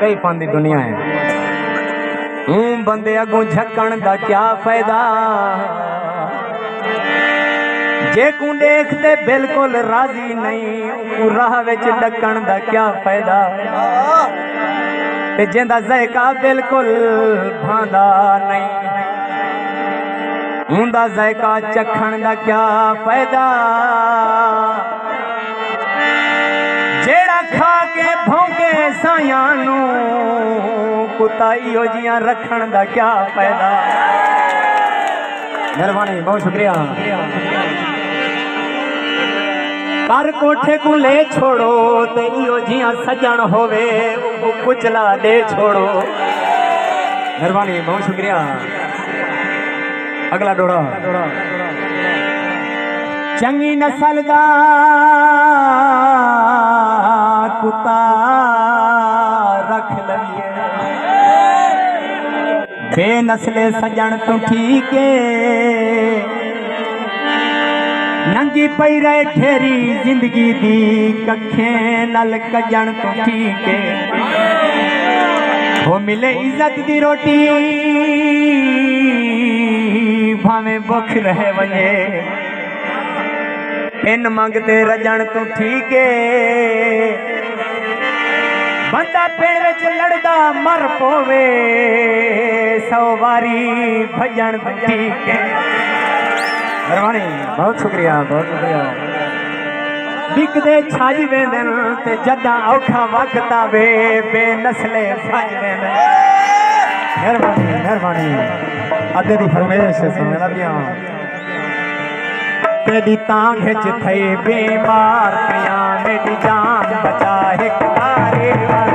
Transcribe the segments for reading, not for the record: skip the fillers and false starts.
कई पांदी दुनिया है। बंदे अगों झकण दा क्या फायदा, जे को देखते बिल्कुल राजी नहीं, राह विच डकण दा क्या फायदा। ते जिंदा ज़ायका बिल्कुल भांदा नहीं, उंदा ज़ायका चखण दा क्या फायदा। जेड़ा खा के भौंके सायां नू, कुत्ता इहो जियां रखण दा क्या फायदा। मेहरबानी, बहुत शुक्रिया। कर कोठे को ले छोड़ो ते इहो जियां सजण होवे कुचला दे छोड़ो। मेहरबानी, बहुत शुक्रिया। अगला डोड़ा। चंगी नस्ल दा कुत्ता रख लविए, बेनस्ले सजण तू ठीक है। नंगी पई रहे ठेरी जिंदगी दी, कखें नल कजण तू ठीक है। वो मिले इज्जत दी रोटी भावें भुख रहे वजे, इन मंगते रजण तू ठीक है। बंदा पेड़ विच लड़दा मर पोवे, 100 वारी भजन तू ठीक है। मेहरबानी, बहुत शुक्रिया, बहुत शुक्रिया। बिकदे छज वेंदन ते जदा औखा वक्त आवे, बेनस्ले भज वेंदन। मेहरबानी, मेहरबानी। अदे दी फरमाइश सुन लबिया। तेरी तांघ च थई बीमार पिया, मेरी जान बचा हिक तारे वाल।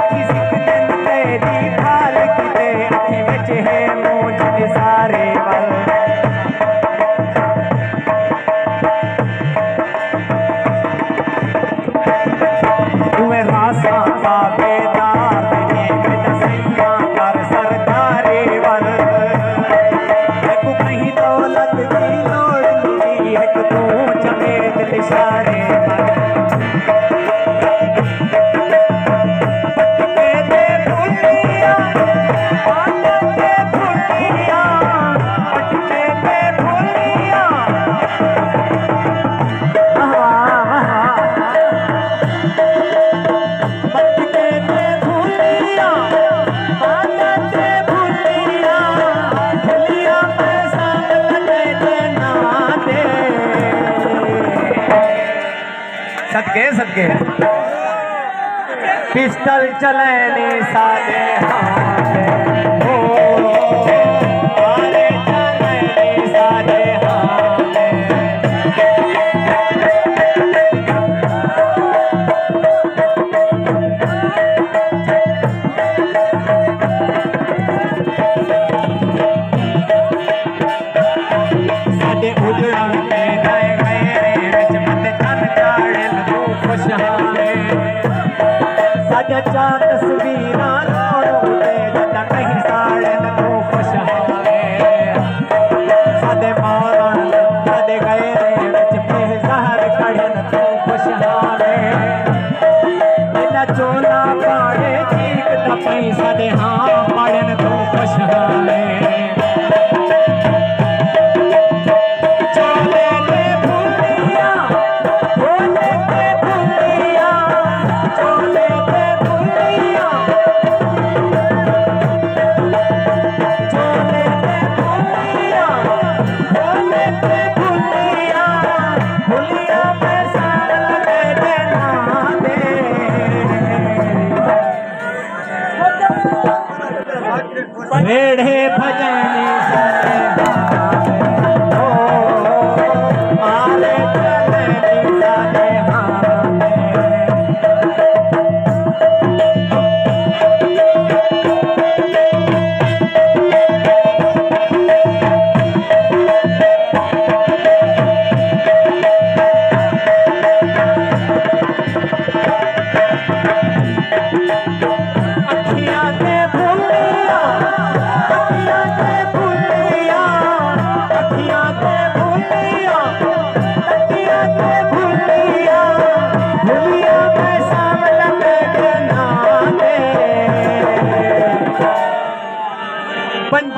किसी दिन तेरी भाल किते अखी विच है मूंझ निसारे वाल। तुए रासा का बेदार ने दसैया कर सरदारे वाल। देखो कहीं दौलत की लोड़ नहीं है, तू चले दिल इशारे वाल। सदके सदके पिस्टल चलने साले हाथ, आरे चलने साले हाथ। साडे उजड़न पे गए गए विच मत चन चाड़न तू खुशहाल। साडे चार तस्वीरां रोड़ ते जदा कहीं साड़न तू खुशहाल। साडे मारन साडे गए विच बेज़हर कढ़न तू खुशहाल। इना चोला पाड़े चीक दा पई साडे हां पाड़न तू खुशहाल।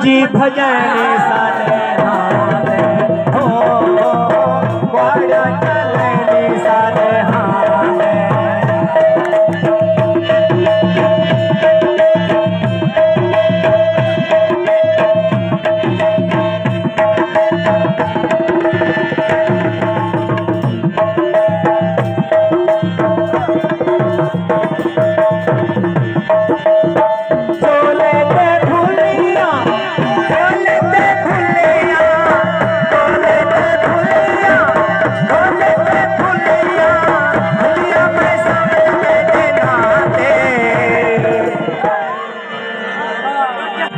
बच्ची भजनी सारे हाथ हो ग्वाड़ा चलनी सारे हाथ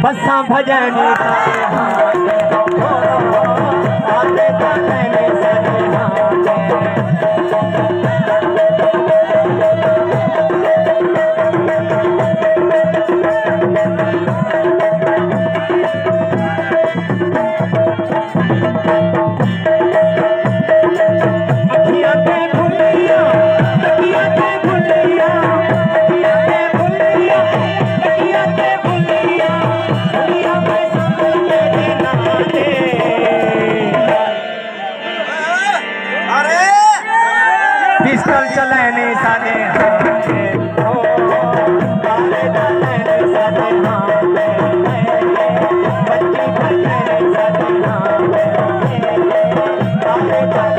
बसा भजनी सारे हाथ हो आते चलने सारे हाथ अखियां पे भुलिया अखियां पे भुलिया अखियां पे भुलिया अखियां पे भुलिया पिस्टल चलने सारे हाथ हो बाले चलने सारे हाथ बच्ची भजने सारे हाथ बाले